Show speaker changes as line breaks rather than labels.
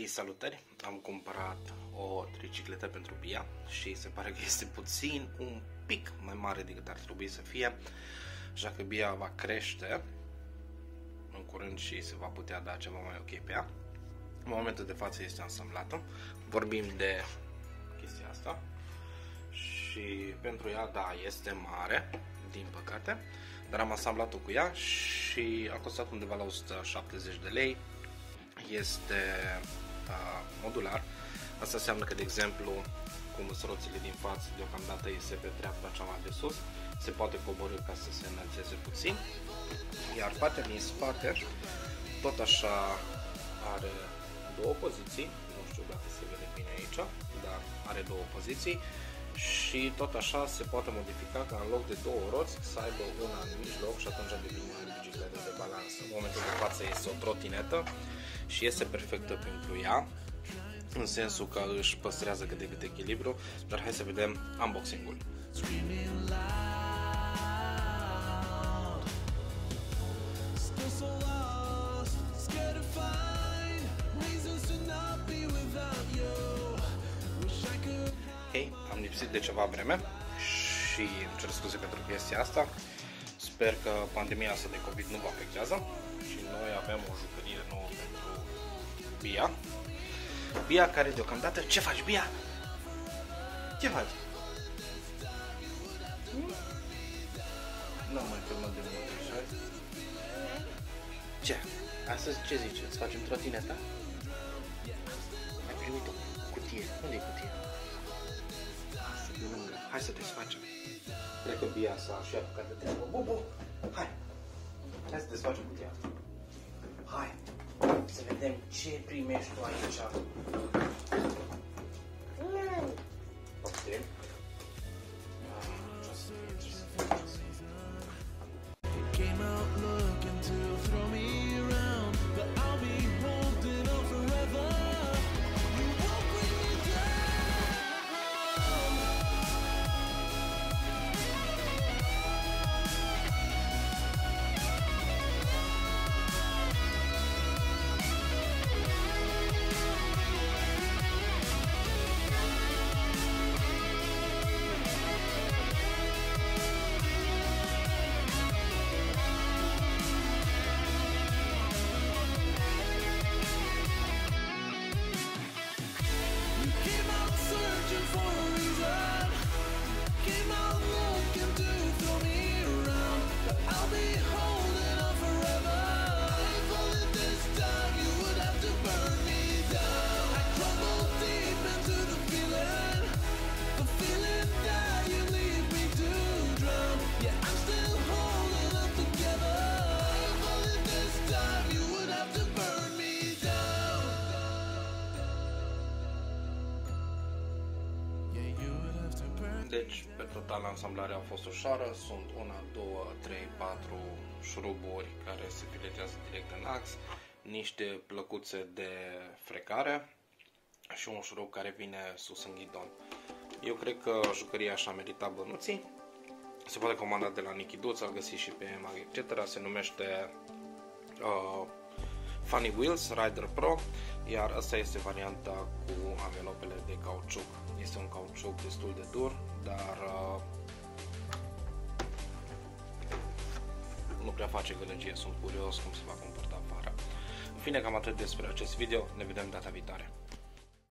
Hei, salutări! Am cumpărat o tricicletă pentru Bia și se pare că este un pic mai mare decât ar trebui să fie, așa că Bia va crește în curând și se va putea da ceva mai ok pe ea. În momentul de față este ansamblată, vorbim de chestia asta și pentru ea, da, este mare, din păcate, dar am ansamblat-o cu ea și a costat undeva la 170 de lei. Este modular. Asta înseamnă că, de exemplu, cu măsăroțile din față, deocamdată este pe treapta cea mai de sus, se poate coborî ca să se înălțeze puțin, iar partea din spate tot așa are două poziții, nu știu dacă se vede bine aici, dar are două poziții și tot așa se poate modifica ca în loc de două roți să aibă una în mijloc și atunci devine o bicicletă de balansă. În momentul de față este o trotinetă și este perfectă pentru ea, în sensul că își păstrează cât de cât echilibru, dar hai să vedem unboxing-ul. Hei, am lipsit de ceva vreme și îmi cer scuze pentru chestia asta. Sper că pandemia asta de COVID nu vă afectează și noi avem o jucărie nouă pentru Bia. Bia care deocamdată... Ce faci, Bia? Ce faci? Nu mai filmă de mult, așa? Ce? Astăzi ce zice? Să facem trotineta? Ai primit o cutie. Unde e cutia? Asta, de lângă. Hai să desfacem. Cred că Bia s-a și apucat de treabă. Bu, hai! Hai să desfacem cutia asta. Hai! Să vedem ce primești tu aici. Poftim. Deci, pe total, ansamblarea a fost ușoară. Sunt 1, 2, 3, 4 șuruburi care se filetează direct în ax, niște plăcuțe de frecare și un șurub care vine sus în ghidon. Eu cred că jucăria așa merita bănuții. Se poate comanda de la Nicky Duț, al găsi și pe Mag, etc. Se numește Funny Wheels Rider Pro, iar asta este varianta cu anvelopele de cauciuc. Este un cauciuc destul de dur, dar nu prea face gălăgie. Sunt curios cum se va comporta vara. În fine, cam atât despre acest video. Ne vedem data viitoare.